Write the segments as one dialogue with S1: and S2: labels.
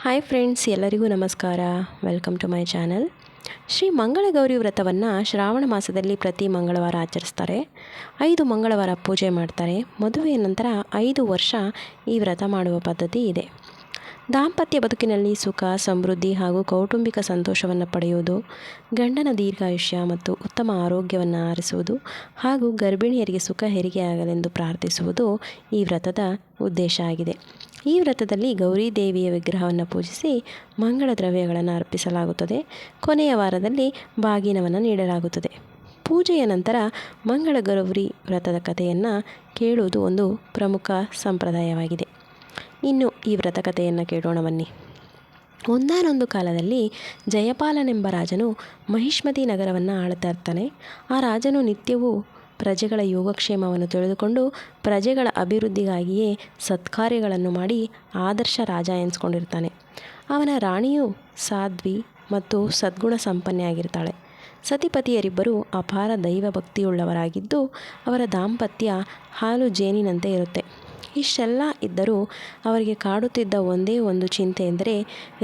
S1: Hi friends, ಎಲ್ಲರಿಗೂ ನಮಸ್ಕಾರ. Welcome to my channel. Shri Mangalagauri ವ್ರತವನ್ನು ಶ್ರಾವಣ ಮಾಸದಲ್ಲಿ ಪ್ರತಿ ಮಂಗಳವಾರ ಆಚರಿಸ್ತಾರೆ. 5 ಮಂಗಳವಾರ ಪೂಜೆ ಮಾಡ್ತಾರೆ. ಮದುವೆಯ ನಂತರ 5 ವರ್ಷ ಈ ವ್ರತ ಮಾಡುವ ಪದ್ಧತಿ ಇದೆ. ದಾಂಪತ್ಯ ಬದುಕಿನಲ್ಲಿ ಸುಖ, ಸಮೃದ್ಧಿ ಹಾಗೂ ಕೌಟುಂಬಿಕ ಸಂತೋಷವನ್ನು ಪಡೆಯುವುದು, ಗಂಡನ ದೀರ್ಘಾಯುಷ್ಯ ಮತ್ತು ಉತ್ತಮ ಆರೋಗ್ಯವನ್ನು ಆರಿಸುವುದು ಹಾಗೂ ಗರ್ಭಿಣಿಯರಿಗೆ ಸುಖ ಹೆರಿಗೆಯಾಗಲೆಂದು ಪ್ರಾರ್ಥಿಸುವುದು ಈ ವ್ರತದ ಉದ್ದೇಶ ಆಗಿದೆ. ಈ ವ್ರತದಲ್ಲಿ ಗೌರಿ ದೇವಿಯ ವಿಗ್ರಹವನ್ನು ಪೂಜಿಸಿ ಮಂಗಳ ದ್ರವ್ಯಗಳನ್ನು ಅರ್ಪಿಸಲಾಗುತ್ತದೆ. ಕೊನೆಯ ವಾರದಲ್ಲಿ ಬಾಗಿನವನ್ನು ನೀಡಲಾಗುತ್ತದೆ. ಪೂಜೆಯ ನಂತರ ಮಂಗಳ ಗೌರಿ ವ್ರತದ ಕಥೆಯನ್ನು ಕೇಳುವುದು ಒಂದು ಪ್ರಮುಖ ಸಂಪ್ರದಾಯವಾಗಿದೆ. ಇನ್ನು ಈ ವ್ರತಕಥೆಯನ್ನು ಕೇಳೋಣ ಬನ್ನಿ. ಒಂದಾನೊಂದು ಕಾಲದಲ್ಲಿ ಜಯಪಾಲನೆಂಬ ರಾಜನು ಮಹಿಷ್ಮತಿ ನಗರವನ್ನು ಆಳ್ತಾ ಇರ್ತಾನೆ. ಆ ರಾಜನು ನಿತ್ಯವೂ ಪ್ರಜೆಗಳ ಯೋಗಕ್ಷೇಮವನ್ನು ತಿಳಿದುಕೊಂಡು ಪ್ರಜೆಗಳ ಅಭಿವೃದ್ಧಿಗಾಗಿಯೇ ಸತ್ಕಾರ್ಯಗಳನ್ನು ಮಾಡಿ ಆದರ್ಶ ರಾಜ ಎನಿಸ್ಕೊಂಡಿರ್ತಾನೆ. ಅವನ ರಾಣಿಯು ಸಾಧ್ವಿ ಮತ್ತು ಸದ್ಗುಣ ಸಂಪನ್ನೆಯಾಗಿರ್ತಾಳೆ. ಸತಿಪತಿಯರಿಬ್ಬರು ಅಪಾರ ದೈವ ಭಕ್ತಿಯುಳ್ಳವರಾಗಿದ್ದು ಅವರ ದಾಂಪತ್ಯ ಹಾಲು ಜೇನಿನಂತೆ ಇರುತ್ತೆ. ಇಷ್ಟೆಲ್ಲ ಇದ್ದರೂ ಅವರಿಗೆ ಕಾಡುತ್ತಿದ್ದ ಒಂದೇ ಒಂದು ಚಿಂತೆ ಎಂದರೆ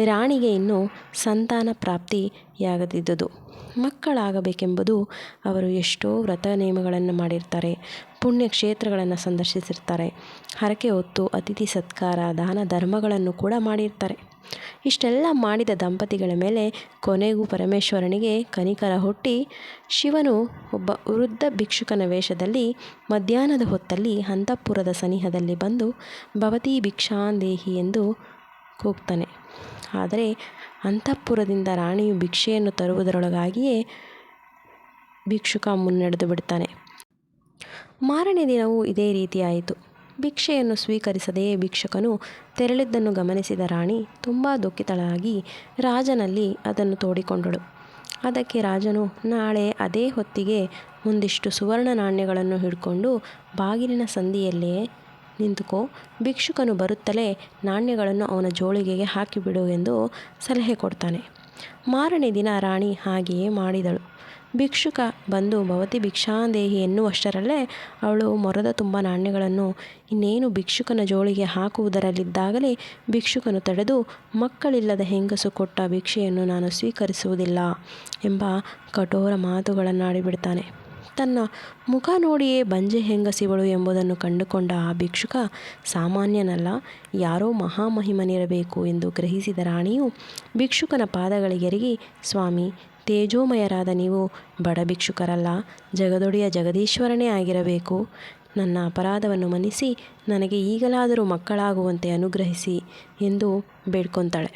S1: ರಾಣಿಗೆ ಇನ್ನೂ ಸಂತಾನ ಪ್ರಾಪ್ತಿಯಾಗದಿದ್ದುದು. ಮಕ್ಕಳಾಗಬೇಕೆಂಬುದು. ಅವರು ಎಷ್ಟೋ ವ್ರತ ನೇಮಗಳನ್ನು ಮಾಡಿರ್ತಾರೆ, ಪುಣ್ಯಕ್ಷೇತ್ರಗಳನ್ನು ಸಂದರ್ಶಿಸಿರ್ತಾರೆ, ಹರಕೆ ಹೊತ್ತು ಅತಿಥಿ ಸತ್ಕಾರ, ದಾನ ಧರ್ಮಗಳನ್ನು ಕೂಡ ಮಾಡಿರ್ತಾರೆ. ಇಷ್ಟೆಲ್ಲ ಮಾಡಿದ ದಂಪತಿಗಳ ಮೇಲೆ ಕೊನೆಗೂ ಪರಮೇಶ್ವರನಿಗೆ ಕನಿಕರ ಹುಟ್ಟಿ ಶಿವನು ಒಬ್ಬ ವೃದ್ಧ ಭಿಕ್ಷುಕನ ವೇಷದಲ್ಲಿ ಮಧ್ಯಾಹ್ನದ ಹೊತ್ತಲ್ಲಿ ಅಂತಃಪುರದ ಸನಿಹದಲ್ಲಿ ಬಂದು ಭವತಿ ಭಿಕ್ಷಾಂದೇಹಿ ಎಂದು ಕೂಗ್ತಾನೆ. ಆದರೆ ಅಂತಃಪುರದಿಂದ ರಾಣಿಯು ಭಿಕ್ಷೆಯನ್ನು ತರುವುದರೊಳಗಾಗಿಯೇ ಭಿಕ್ಷುಕ ಮುನ್ನಡೆದು ಬಿಡ್ತಾನೆ. ಮಾರನೇ ದಿನವೂ ಇದೇ ರೀತಿಯಾಯಿತು. ಭಿಕ್ಷೆಯನ್ನು ಸ್ವೀಕರಿಸದೆಯೇ ಭಿಕ್ಷುಕನು ತೆರಳಿದ್ದನ್ನು ಗಮನಿಸಿದ ರಾಣಿ ತುಂಬ ದುಃಖಿತಳಾಗಿ ರಾಜನಲ್ಲಿ ಅದನ್ನು ತೋಡಿಕೊಂಡಳು. ಅದಕ್ಕೆ ರಾಜನು, ನಾಳೆ ಅದೇ ಹೊತ್ತಿಗೆ ಒಂದಿಷ್ಟು ಸುವರ್ಣ ನಾಣ್ಯಗಳನ್ನು ಹಿಡ್ಕೊಂಡು ಬಾಗಿಲಿನ ಸಂದಿಯಲ್ಲೇ ನಿಂತುಕೋ. ಭಿಕ್ಷುಕನು ಬರುತ್ತಲೇ ನಾಣ್ಯಗಳನ್ನು ಅವನ ಜೋಳಿಗೆಗೆ ಹಾಕಿಬಿಡು ಎಂದು ಸಲಹೆ ಕೊಡ್ತಾನೆ. ಮಾರನೇ ದಿನ ರಾಣಿ ಹಾಗೆಯೇ ಮಾಡಿದಳು. ಭಿಕ್ಷುಕ ಬಂದು ಭವತಿ ಭಿಕ್ಷಾಂದೇಹಿ ಎನ್ನುವಷ್ಟರಲ್ಲೇ ಅವಳು ಮೊರದ ತುಂಬ ನಾಣ್ಯಗಳನ್ನು ಇನ್ನೇನು ಭಿಕ್ಷುಕನ ಜೋಳಿಗೆ ಹಾಕುವುದರಲ್ಲಿದ್ದಾಗಲೇ ಭಿಕ್ಷುಕನು ತಡೆದು, ಮಕ್ಕಳಿಲ್ಲದ ಹೆಂಗಸು ಕೊಟ್ಟ ಭಿಕ್ಷೆಯನ್ನು ನಾನು ಸ್ವೀಕರಿಸುವುದಿಲ್ಲ ಎಂಬ ಕಠೋರ ಮಾತುಗಳನ್ನಾಡಿಬಿಡ್ತಾನೆ. ತನ್ನ ಮುಖ ನೋಡಿಯೇ ಬಂಜೆ ಹೆಂಗಸಿವಳು ಎಂಬುದನ್ನು ಕಂಡುಕೊಂಡ ಆ ಭಿಕ್ಷುಕ ಸಾಮಾನ್ಯನಲ್ಲ, ಯಾರೋ ಮಹಾಮಹಿಮನಿರಬೇಕು ಎಂದು ಗ್ರಹಿಸಿದ ರಾಣಿಯು ಭಿಕ್ಷುಕನ ಪಾದಗಳಿಗೆರಗಿ, ಸ್ವಾಮಿ, ತೇಜೋಮಯರಾದ ನೀವು ಬಡ ಭಿಕ್ಷುಕರಲ್ಲ, ಜಗದೊಡೆಯ ಜಗದೀಶ್ವರನೇ ಆಗಿರಬೇಕು. ನನ್ನ ಅಪರಾಧವನ್ನು ಮನ್ನಿಸಿ ನನಗೆ ಈಗಲಾದರೂ ಮಕ್ಕಳಾಗುವಂತೆ ಅನುಗ್ರಹಿಸಿ ಎಂದು ಬೇಡ್ಕೊತಾಳೆ.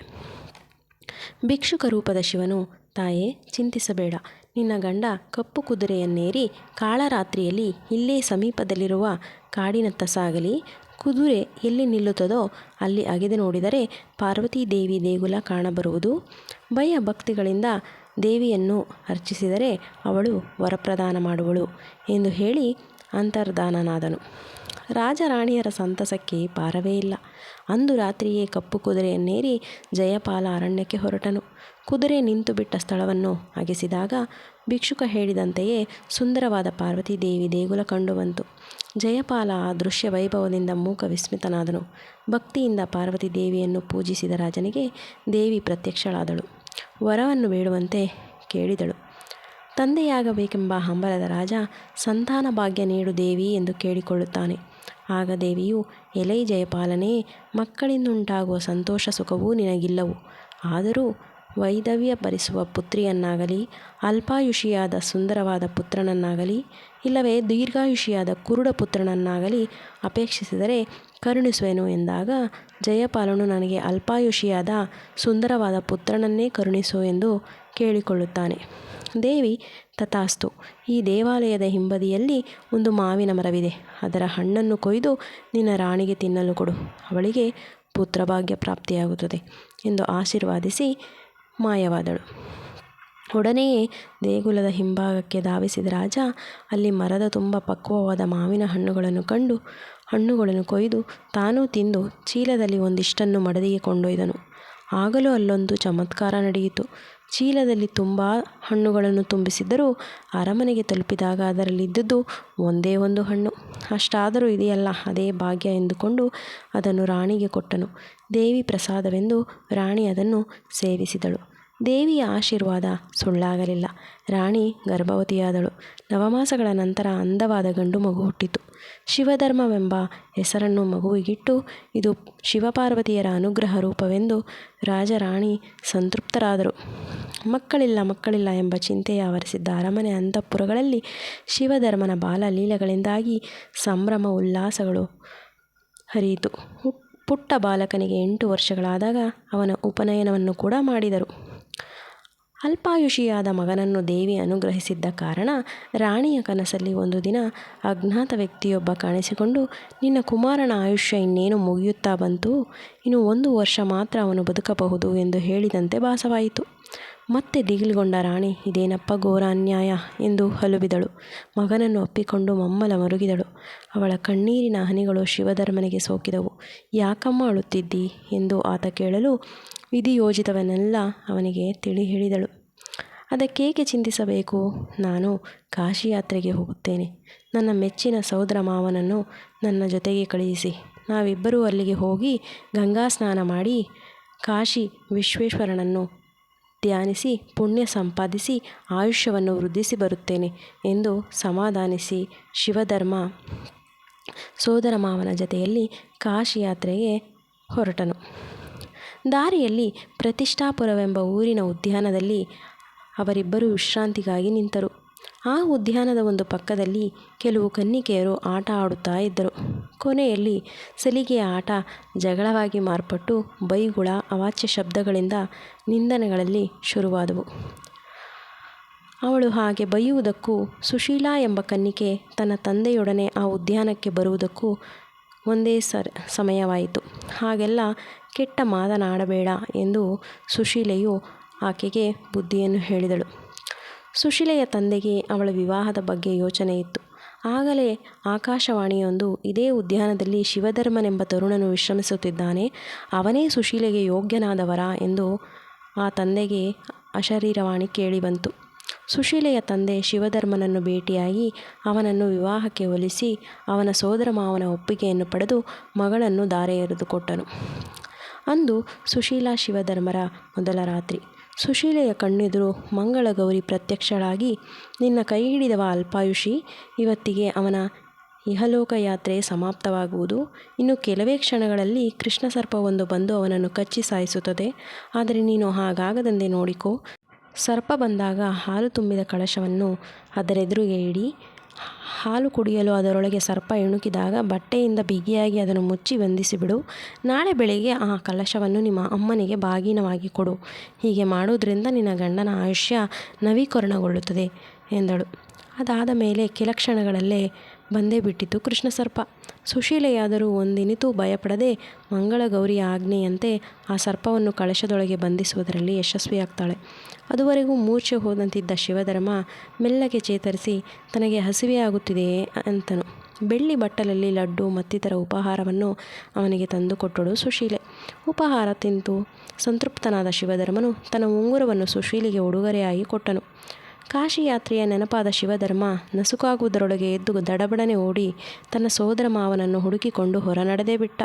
S1: ಭಿಕ್ಷುಕ ರೂಪದ ಶಿವನು, ತಾಯೇ, ಚಿಂತಿಸಬೇಡ. ನಿನ್ನ ಗಂಡ ಕಪ್ಪು ಕುದುರೆಯನ್ನೇರಿ ಕಾಳರಾತ್ರಿಯಲ್ಲಿ ಇಲ್ಲೇ ಸಮೀಪದಲ್ಲಿರುವ ಕಾಡಿನತ್ತ ಸಾಗಲಿ. ಕುದುರೆ ಎಲ್ಲಿ ನಿಲ್ಲುತ್ತದೋ ಅಲ್ಲಿ ಅಗೆದು ನೋಡಿದರೆ ಪಾರ್ವತೀ ದೇವಿ ದೇಗುಲ ಕಾಣಬರುವುದು. ಭಯ ಭಕ್ತಿಗಳಿಂದ ದೇವಿಯನ್ನು ಅರ್ಚಿಸಿದರೆ ಅವಳು ವರಪ್ರದಾನ ಮಾಡುವಳು ಎಂದು ಹೇಳಿ ಅಂತರ್ಧಾನನಾದನು. ರಾಜರಾಣಿಯರ ಸಂತಸಕ್ಕೆ ಪಾರವೇ ಇಲ್ಲ. ಅಂದು ರಾತ್ರಿಯೇ ಕಪ್ಪು ಕುದುರೆಯನ್ನೇರಿ ಜಯಪಾಲ ಅರಣ್ಯಕ್ಕೆ ಹೊರಟನು. ಕುದುರೆ ನಿಂತು ಬಿಟ್ಟ ಸ್ಥಳವನ್ನು ಅಗೆಸಿದಾಗ ಭಿಕ್ಷುಕ ಹೇಳಿದಂತೆಯೇ ಸುಂದರವಾದ ಪಾರ್ವತೀ ದೇವಿ ದೇಗುಲ ಕಂಡುಬಂತು. ಜಯಪಾಲ ಆ ದೃಶ್ಯ ವೈಭವದಿಂದ ಮೂಕ ವಿಸ್ಮಿತನಾದನು. ಭಕ್ತಿಯಿಂದ ಪಾರ್ವತಿ ದೇವಿಯನ್ನು ಪೂಜಿಸಿದ ರಾಜನಿಗೆ ದೇವಿ ಪ್ರತ್ಯಕ್ಷಳಾದಳು. ವರವನ್ನು ಬೇಡುವಂತೆ ಕೇಳಿದಳು. ತಂದೆಯಾಗಬೇಕೆಂಬ ಹಂಬಲದ ರಾಜ ಸಂತಾನ ಭಾಗ್ಯ ನೀಡು ದೇವಿ ಎಂದು ಕೇಳಿಕೊಳ್ಳುತ್ತಾನೆ. ಆಗ ದೇವಿಯು, ಎಲೈ ಜಯಪಾಲನೇ, ಮಕ್ಕಳಿಂದುಂಟಾಗುವ ಸಂತೋಷ ಸುಖವೂ ನಿನಗಿಲ್ಲವು. ಆದರೂ ವೈದವ್ಯ ಭರಿಸುವ ಪುತ್ರಿಯನ್ನಾಗಲಿ, ಅಲ್ಪಾಯುಷಿಯಾದ ಸುಂದರವಾದ ಪುತ್ರನನ್ನಾಗಲಿ, ಇಲ್ಲವೇ ದೀರ್ಘಾಯುಷಿಯಾದ ಕುರುಡ ಪುತ್ರನನ್ನಾಗಲಿ ಅಪೇಕ್ಷಿಸಿದರೆ ಕರುಣಿಸುವೆನು ಎಂದಾಗ ಜಯಪಾಲನು, ನನಗೆ ಅಲ್ಪಾಯುಷಿಯಾದ ಸುಂದರವಾದ ಪುತ್ರನನ್ನೇ ಕರುಣಿಸು ಎಂದು ಕೇಳಿಕೊಳ್ಳುತ್ತಾನೆ. ದೇವಿ, ತಥಾಸ್ತು. ಈ ದೇವಾಲಯದ ಹಿಂಬದಿಯಲ್ಲಿ ಒಂದು ಮಾವಿನ ಮರವಿದೆ. ಅದರ ಹಣ್ಣನ್ನು ಕೊಯ್ದು ನಿನ್ನ ರಾಣಿಗೆ ತಿನ್ನಲು ಕೊಡು. ಅವಳಿಗೆ ಪುತ್ರಭಾಗ್ಯ ಪ್ರಾಪ್ತಿಯಾಗುತ್ತದೆ ಎಂದು ಆಶೀರ್ವಾದಿಸಿ ಮಾಯವಾದಳು. ಒಡನೆಯೇ ದೇಗುಲದ ಹಿಂಭಾಗಕ್ಕೆ ಧಾವಿಸಿದ ರಾಜ ಅಲ್ಲಿ ಮರದ ತುಂಬ ಪಕ್ವವಾದ ಮಾವಿನ ಹಣ್ಣುಗಳನ್ನು ಕಂಡು ಹಣ್ಣುಗಳನ್ನು ಕೊಯ್ದು ತಾನೂ ತಿಂದು ಚೀಲದಲ್ಲಿ ಒಂದಿಷ್ಟನ್ನು ಮಡದಿಗೆ ಕೊಂಡೊಯ್ದನು. ಆಗಲೂ ಅಲ್ಲೊಂದು ಚಮತ್ಕಾರ ನಡೆಯಿತು. ಚೀಲದಲ್ಲಿ ತುಂಬ ಹಣ್ಣುಗಳನ್ನು ತುಂಬಿಸಿದ್ದರೂ ಅರಮನೆಗೆ ತಲುಪಿದಾಗ ಅದರಲ್ಲಿದ್ದದ್ದು ಒಂದೇ ಒಂದು ಹಣ್ಣು. ಅಷ್ಟಾದರೂ ಇದೆಯಲ್ಲ, ಅದೇ ಭಾಗ್ಯ ಎಂದುಕೊಂಡು ಅದನ್ನು ರಾಣಿಗೆ ಕೊಟ್ಟನು. ದೇವಿ ಪ್ರಸಾದವೆಂದು ರಾಣಿ ಅದನ್ನು ಸೇವಿಸಿದಳು. ದೇವಿಯ ಆಶೀರ್ವಾದ ಸುಳ್ಳಾಗಲಿಲ್ಲ. ರಾಣಿ ಗರ್ಭವತಿಯಾದಳು. 9 ಮಾಸಗಳ ನಂತರ ಅಂದವಾದ ಗಂಡು ಮಗು ಹುಟ್ಟಿತು. ಶಿವಧರ್ಮವೆಂಬ ಹೆಸರನ್ನು ಮಗುವಿಗಿಟ್ಟು ಇದು ಶಿವಪಾರ್ವತಿಯರ ಅನುಗ್ರಹ ರೂಪವೆಂದು ರಾಜರಾಣಿ ಸಂತೃಪ್ತರಾದರು. ಮಕ್ಕಳಿಲ್ಲ ಎಂಬ ಚಿಂತೆಯ ಆವರಿಸಿದ್ದ ಅರಮನೆ ಅಂತಃಪುರಗಳಲ್ಲಿ ಶಿವಧರ್ಮನ ಬಾಲಲೀಲೆಗಳಿಂದಾಗಿ ಸಂಭ್ರಮ ಉಲ್ಲಾಸಗಳು ಹರಿಯಿತು. ಪುಟ್ಟ ಬಾಲಕನಿಗೆ 8 ವರ್ಷಗಳಾದಾಗ ಅವನ ಉಪನಯನವನ್ನು ಕೂಡ ಮಾಡಿದರು. ಅಲ್ಪಾಯುಷಿಯಾದ ಮಗನನ್ನು ದೇವಿ ಅನುಗ್ರಹಿಸಿದ್ದ ಕಾರಣ ರಾಣಿಯ ಕನಸಲ್ಲಿ ಒಂದು ದಿನ ಅಜ್ಞಾತ ವ್ಯಕ್ತಿಯೊಬ್ಬ ಕಾಣಿಸಿಕೊಂಡು, ನಿನ್ನ ಕುಮಾರನ ಆಯುಷ್ಯ ಇನ್ನೇನು ಮುಗಿಯುತ್ತಾ ಬಂತು, ಇನ್ನು 1 ವರ್ಷ ಮಾತ್ರ ಅವನು ಬದುಕಬಹುದು ಎಂದು ಹೇಳಿದಂತೆ ಭಾಸವಾಯಿತು. ಮತ್ತೆ ದಿಗಿಲುಗೊಂಡ ರಾಣಿ, ಇದೇನಪ್ಪ ಘೋರ ಅನ್ಯಾಯ ಎಂದು ಹಲುಬಿದಳು. ಮಗನನ್ನು ಅಪ್ಪಿಕೊಂಡು ಮಮ್ಮಲ ಮರುಗಿದಳು. ಅವಳ ಕಣ್ಣೀರಿನ ಹನಿಗಳು ಶಿವಧರ್ಮನಿಗೆ ಸೋಕಿದವು. ಯಾಕಮ್ಮ ಅಳುತ್ತಿದ್ದಿ ಎಂದು ಆತ ಕೇಳಲು ವಿಧಿಯೋಜಿತವನ್ನೆಲ್ಲ ಅವನಿಗೆ ತಿಳಿ ಹೇಳಿದಳು. ಅದಕ್ಕೇಕೆ ಚಿಂತಿಸಬೇಕು, ನಾನು ಕಾಶಿಯಾತ್ರೆಗೆ ಹೋಗುತ್ತೇನೆ. ನನ್ನ ಮೆಚ್ಚಿನ ಸೋದರ ಮಾವನನ್ನು ನನ್ನ ಜೊತೆಗೆ ಕಳುಹಿಸಿ. ನಾವಿಬ್ಬರೂ ಅಲ್ಲಿಗೆ ಹೋಗಿ ಗಂಗಾ ಸ್ನಾನ ಮಾಡಿ ಕಾಶಿ ವಿಶ್ವೇಶ್ವರನನ್ನು ಧ್ಯಾನಿಸಿ ಪುಣ್ಯ ಸಂಪಾದಿಸಿ ಆಯುಷ್ಯವನ್ನು ವೃದ್ಧಿಸಿ ಬರುತ್ತೇನೆ ಎಂದು ಸಮಾಧಾನಿಸಿ ಶಿವಧರ್ಮ ಸೋದರ ಮಾವನ ಜೊತೆಯಲ್ಲಿ ಕಾಶಿಯಾತ್ರೆಗೆ ಹೊರಟನು. ದಾರಿಯಲ್ಲಿ ಪ್ರತಿಷ್ಠಾಪುರವೆಂಬ ಊರಿನ ಉದ್ಯಾನದಲ್ಲಿ ಅವರಿಬ್ಬರು ವಿಶ್ರಾಂತಿಗಾಗಿ ನಿಂತರು. ಆ ಉದ್ಯಾನದ ಒಂದು ಪಕ್ಕದಲ್ಲಿ ಕೆಲವು ಕನ್ನಿಕೆಯರು ಆಟ ಆಡುತ್ತಾ ಇದ್ದರು. ಕೊನೆಯಲ್ಲಿ ಸಲಿಗೆಯ ಆಟ ಜಗಳವಾಗಿ ಮಾರ್ಪಟ್ಟು ಬೈಗುಳ, ಅವಾಚ್ಯ ಶಬ್ದಗಳಿಂದ ನಿಂದನೆಗಳಲ್ಲಿ ಶುರುವಾದವು. ಅವಳು ಹಾಗೆ ಬೈಯುವುದಕ್ಕೂ ಸುಶೀಲಾ ಎಂಬ ಕನ್ನಿಕೆ ತನ್ನ ತಂದೆಯೊಡನೆ ಆ ಉದ್ಯಾನಕ್ಕೆ ಬರುವುದಕ್ಕೂ ಒಂದೇ ಸಮಯವಾಯಿತು. ಹಾಗೆಲ್ಲ ಕೆಟ್ಟ ಮಾತನಾಡಬೇಡ ಎಂದು ಸುಶೀಲೆಯು ಆಕೆಗೆ ಬುದ್ಧಿಯನ್ನು ಹೇಳಿದಳು. ಸುಶೀಲೆಯ ತಂದೆಗೆ ಅವಳ ವಿವಾಹದ ಬಗ್ಗೆ ಯೋಚನೆ ಇತ್ತು. ಆಗಲೇ ಆಕಾಶವಾಣಿಯೊಂದು, ಇದೇ ಉದ್ಯಾನದಲ್ಲಿ ಶಿವಧರ್ಮನೆಂಬ ತರುಣನು ವಿಶ್ರಮಿಸುತ್ತಿದ್ದಾನೆ, ಅವನೇ ಸುಶೀಲೆಗೆ ಯೋಗ್ಯನಾದ ವರ ಎಂದು ಆ ತಂದೆಗೆ ಅಶರೀರವಾಣಿ ಕೇಳಿಬಂತು. ಸುಶೀಲೆಯ ತಂದೆ ಶಿವಧರ್ಮನನ್ನು ಭೇಟಿಯಾಗಿ ಅವನನ್ನು ವಿವಾಹಕ್ಕೆ ಒಲಿಸಿ ಅವನ ಸೋದರ ಮಾವನ ಒಪ್ಪಿಗೆಯನ್ನು ಪಡೆದು ಮಗಳನ್ನು ಧಾರೆ ಎರೆದುಕೊಟ್ಟನು. ಅಂದು ಸುಶೀಲಾ ಶಿವಧರ್ಮರ ಮೊದಲ ರಾತ್ರಿ. ಸುಶೀಲೆಯ ಕಣ್ಣೆದುರು ಮಂಗಳಗೌರಿ ಪ್ರತ್ಯಕ್ಷಳಾಗಿ, ನಿನ್ನ ಕೈ ಹಿಡಿದವ ಅಲ್ಪಾಯುಷಿ, ಇವತ್ತಿಗೆ ಅವನ ಇಹಲೋಕ ಯಾತ್ರೆ ಸಮಾಪ್ತವಾಗುವುದು. ಇನ್ನು ಕೆಲವೇ ಕ್ಷಣಗಳಲ್ಲಿ ಕೃಷ್ಣ ಸರ್ಪವೊಂದು ಬಂದು ಅವನನ್ನು ಕಚ್ಚಿ ಸಾಯಿಸುತ್ತದೆ. ಆದರೆ ನೀನು ಹಾಗಾಗದಂತೆ ನೋಡಿಕೋ. ಸರ್ಪ ಬಂದಾಗ ಹಾಲು ತುಂಬಿದ ಕಳಶವನ್ನು ಅದರೆದುರಿಗೆ ಇಡಿ. ಹಾಲು ಕುಡಿಯಲು ಅದರೊಳಗೆ ಸರ್ಪ ಇಣುಕಿದಾಗ ಬಟ್ಟೆಯಿಂದ ಬಿಗಿಯಾಗಿ ಅದನ್ನು ಮುಚ್ಚಿ ಬಂಧಿಸಿಬಿಡು. ನಾಳೆ ಬೆಳಿಗ್ಗೆ ಆ ಕಲಶವನ್ನು ನಿಮ್ಮ ಅಮ್ಮನಿಗೆ ಬಾಗಿನವಾಗಿ ಕೊಡು. ಹೀಗೆ ಮಾಡುವುದರಿಂದ ನಿನ್ನ ಗಂಡನ ಆಯುಷ್ಯ ನವೀಕರಣಗೊಳ್ಳುತ್ತದೆ ಎಂದಳು. ಅದಾದ ಮೇಲೆ ಕೆಲ ಕ್ಷಣಗಳಲ್ಲೇ ಬಂದೇ ಬಿಟ್ಟಿತು ಕೃಷ್ಣ ಸರ್ಪ. ಸುಶೀಲೆಯಾದರೂ ಒಂದಿನಿತೂ ಭಯಪಡದೆ ಮಂಗಳಗೌರಿಯ ಆಜ್ಞೆಯಂತೆ ಆ ಸರ್ಪವನ್ನು ಕಳಶದೊಳಗೆ ಬಂಧಿಸುವುದರಲ್ಲಿ ಯಶಸ್ವಿಯಾಗ್ತಾಳೆ. ಅದುವರೆಗೂ ಮೂರ್ಛೆ ಹೋದಂತಿದ್ದ ಶಿವಧರ್ಮ ಮೆಲ್ಲಗೆ ಚೇತರಿಸಿ, ತನಗೆ ಹಸಿವೆಯಾಗುತ್ತಿದೆಯೇ ಅಂತನು. ಬೆಳ್ಳಿ ಬಟ್ಟಲಲ್ಲಿ ಲಡ್ಡು ಮತ್ತಿತರ ಉಪಹಾರವನ್ನು ಅವನಿಗೆ ತಂದುಕೊಟ್ಟಳು ಸುಶೀಲೆ. ಉಪಹಾರ ತಿಂದು ಸಂತೃಪ್ತನಾದ ಶಿವಧರ್ಮನು ತನ್ನ ಉಂಗುರವನ್ನು ಸುಶೀಲೆಗೆ ಉಡುಗೊರೆಯಾಗಿ ಕೊಟ್ಟನು. ಕಾಶಿಯಾತ್ರೆಯ ನೆನಪಾದ ಶಿವಧರ್ಮ ನಸುಕಾಗುವುದರೊಳಗೆ ಎದ್ದು ದಡಬಡನೆ ಓಡಿ ತನ್ನ ಸೋದರ ಮಾವನನ್ನು ಹುಡುಕಿಕೊಂಡು ಹೊರ ನಡೆದೇ ಬಿಟ್ಟ.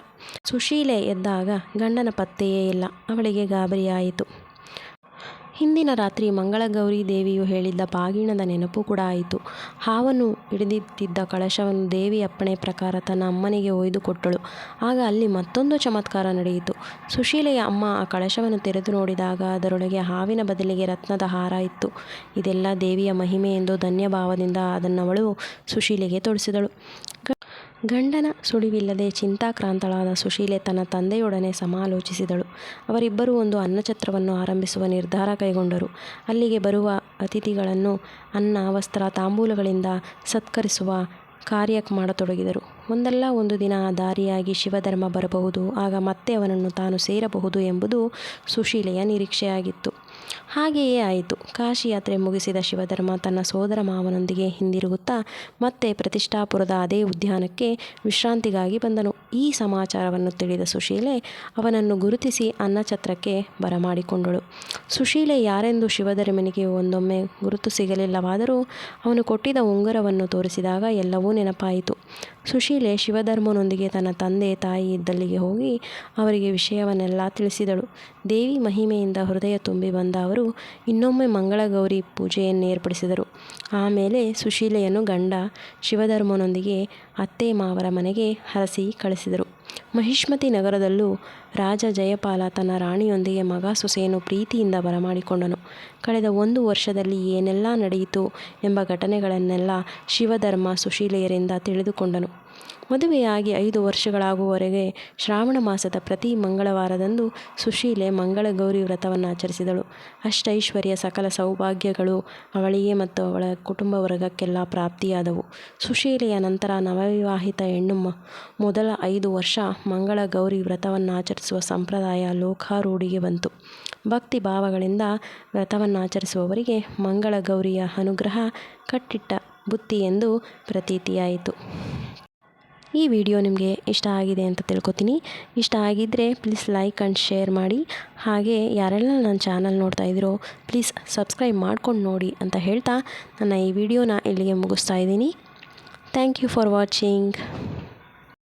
S1: ಸುಶೀಲೆ ಎದ್ದಾಗ ಗಂಡನ ಪತ್ತೆಯೇ ಇಲ್ಲ. ಅವಳಿಗೆ ಗಾಬರಿಯಾಯಿತು. ಹಿಂದಿನ ರಾತ್ರಿ ಮಂಗಳಗೌರಿ ದೇವಿಯು ಹೇಳಿದ್ದ ಬಾಗಿಣದ ನೆನಪು ಕೂಡ ಆಯಿತು. ಹಾವನ್ನು ಹಿಡಿದಿಟ್ಟಿದ್ದ ಕಳಶವನ್ನು ದೇವಿ ಅಪ್ಪಣೆ ಪ್ರಕಾರ ತನ್ನ ಅಮ್ಮನಿಗೆ ಒಯ್ದು ಕೊಟ್ಟಳು. ಆಗ ಅಲ್ಲಿ ಮತ್ತೊಂದು ಚಮತ್ಕಾರ ನಡೆಯಿತು. ಸುಶೀಲೆಯ ಅಮ್ಮ ಆ ಕಳಶವನ್ನು ತೆರೆದು ನೋಡಿದಾಗ ಅದರೊಳಗೆ ಹಾವಿನ ಬದಲಿಗೆ ರತ್ನದ ಹಾರ ಇತ್ತು. ಇದೆಲ್ಲ ದೇವಿಯ ಮಹಿಮೆ ಎಂದು ಧನ್ಯಭಾವದಿಂದ ಅದನ್ನವಳು ಸುಶೀಲೆಗೆ ತೊಡಿಸಿದಳು. ಗಂಡನ ಸುಳಿವಿಲ್ಲದೆ ಚಿಂತಾಕ್ರಾಂತಳಾದ ಸುಶೀಲೆ ತನ್ನ ತಂದೆಯೊಡನೆ ಸಮಾಲೋಚಿಸಿದಳು. ಅವರಿಬ್ಬರೂ ಒಂದು ಅನ್ನಛತ್ರವನ್ನು ಆರಂಭಿಸುವ ನಿರ್ಧಾರ ಕೈಗೊಂಡರು. ಅಲ್ಲಿಗೆ ಬರುವ ಅತಿಥಿಗಳನ್ನು ಅನ್ನ, ವಸ್ತ್ರ, ತಾಂಬೂಲಗಳಿಂದ ಸತ್ಕರಿಸುವ ಕಾರ್ಯ ಮಾಡತೊಡಗಿದರು. ಒಂದಲ್ಲ ಒಂದು ದಿನ ಆ ದಾರಿಯಾಗಿ ಶಿವಧರ್ಮ ಬರಬಹುದು. ಆಗ ಮತ್ತೆ ಅವನನ್ನು ತಾನು ಸೇರಬಹುದು ಎಂಬುದು ಸುಶೀಲೆಯ ನಿರೀಕ್ಷೆಯಾಗಿತ್ತು. ಹಾಗೆಯೇ ಆಯಿತು. ಕಾಶಿ ಯಾತ್ರೆ ಮುಗಿಸಿದ ಶಿವಧರ್ಮ ತನ್ನ ಸೋದರ ಮಾವನೊಂದಿಗೆ ಹಿಂದಿರುಗುತ್ತಾ ಮತ್ತೆ ಪ್ರತಿಷ್ಠಾಪುರದ ಅದೇ ಉದ್ಯಾನಕ್ಕೆ ವಿಶ್ರಾಂತಿಗಾಗಿ ಬಂದನು. ಈ ಸಮಾಚಾರವನ್ನು ತಿಳಿದ ಸುಶೀಲೆ ಅವನನ್ನು ಗುರುತಿಸಿ ಅನ್ನಛತ್ರಕ್ಕೆ ಬರಮಾಡಿಕೊಂಡಳು. ಸುಶೀಲೆ ಯಾರೆಂದು ಶಿವಧರ್ಮನಿಗೆ ಒಂದೊಮ್ಮೆ ಗುರುತು ಸಿಗಲಿಲ್ಲವಾದರೂ ಅವನು ಕೊಟ್ಟಿದ್ದ ಉಂಗುರವನ್ನು ತೋರಿಸಿದಾಗ ಎಲ್ಲವೂ ನೆನಪಾಯಿತು. ಸುಶೀಲೆ ಶಿವಧರ್ಮನೊಂದಿಗೆ ತನ್ನ ತಂದೆ ತಾಯಿ ಇದ್ದಲ್ಲಿಗೆ ಹೋಗಿ ಅವರಿಗೆ ವಿಷಯವನ್ನೆಲ್ಲ ತಿಳಿಸಿದಳು. ದೇವಿ ಮಹಿಮೆಯಿಂದ ಹೃದಯ ತುಂಬಿ ಬಂದ ಅವರು ಇನ್ನೊಮ್ಮೆ ಮಂಗಳಗೌರಿ ಪೂಜೆಯನ್ನೇರ್ಪಡಿಸಿದರು. ಆಮೇಲೆ ಸುಶೀಲೆಯನ್ನು ಗಂಡ ಶಿವಧರ್ಮನೊಂದಿಗೆ ಅತ್ತೆ ಮಾವರ ಮನೆಗೆ ಹರಸಿ ಕಳಿಸಿದರು. ಮಹಿಷ್ಮತಿ ನಗರದಲ್ಲೂ ರಾಜ ಜಯಪಾಲ ತನ್ನ ರಾಣಿಯೊಂದಿಗೆ ಮಗ ಸೊಸೆಯನ್ನು ಪ್ರೀತಿಯಿಂದ ಬರಮಾಡಿಕೊಂಡನು. ಕಳೆದ 1 ವರ್ಷದಲ್ಲಿ ಏನೆಲ್ಲ ನಡೆಯಿತು ಎಂಬ ಘಟನೆಗಳನ್ನೆಲ್ಲ ಶಿವಧರ್ಮ ಸುಶೀಲೆಯರಿಂದ ತಿಳಿದುಕೊಂಡನು. ಮದುವೆಯಾಗಿ 5 ವರ್ಷಗಳಾಗುವವರೆಗೆ ಶ್ರಾವಣ ಮಾಸದ ಪ್ರತಿ ಮಂಗಳವಾರದಂದು ಸುಶೀಲೆ ಮಂಗಳಗೌರಿ ವ್ರತವನ್ನು ಆಚರಿಸಿದಳು. ಅಷ್ಟೈಶ್ವರ್ಯ ಸಕಲ ಸೌಭಾಗ್ಯಗಳು ಅವಳಿಗೆ ಮತ್ತು ಅವಳ ಕುಟುಂಬ ವರ್ಗಕ್ಕೆಲ್ಲ ಪ್ರಾಪ್ತಿಯಾದವು. ಸುಶೀಲೆಯ ನಂತರ ನವವಿವಾಹಿತ ಹೆಣ್ಣು ಮೊದಲ 5 ವರ್ಷ ಮಂಗಳಗೌರಿ ವ್ರತವನ್ನು ಆಚರಿಸುವ ಸಂಪ್ರದಾಯ ಲೋಕಾರೂಢಿಗೆ ಬಂತು. ಭಕ್ತಿ ಭಾವಗಳಿಂದ ವ್ರತವನ್ನಾಚರಿಸುವವರಿಗೆ ಮಂಗಳಗೌರಿಯ ಅನುಗ್ರಹ ಕಟ್ಟಿಟ್ಟ ಬುತ್ತಿ ಎಂದು ಪ್ರತೀತಿಯಾಯಿತು. ಈ ವಿಡಿಯೋ ನಿಮಗೆ ಇಷ್ಟ ಆಗಿದೆ ಅಂತ ತಿಳ್ಕೊತೀನಿ. ಇಷ್ಟ ಆಗಿದ್ದರೆ ಪ್ಲೀಸ್ ಲೈಕ್ ಆ್ಯಂಡ್ ಶೇರ್ ಮಾಡಿ. ಹಾಗೆ ಯಾರೆಲ್ಲ ನನ್ನ ಚಾನಲ್ ನೋಡ್ತಾ ಇದ್ದೀರೋ ಪ್ಲೀಸ್ ಸಬ್ಸ್ಕ್ರೈಬ್ ಮಾಡ್ಕೊಂಡು ನೋಡಿ ಅಂತ ಹೇಳ್ತಾ ನನ್ನ ಈ ವಿಡಿಯೋನ ಇಲ್ಲಿಗೆ ಮುಗಿಸ್ತಾ ಇದ್ದೀನಿ. Thank you for watching.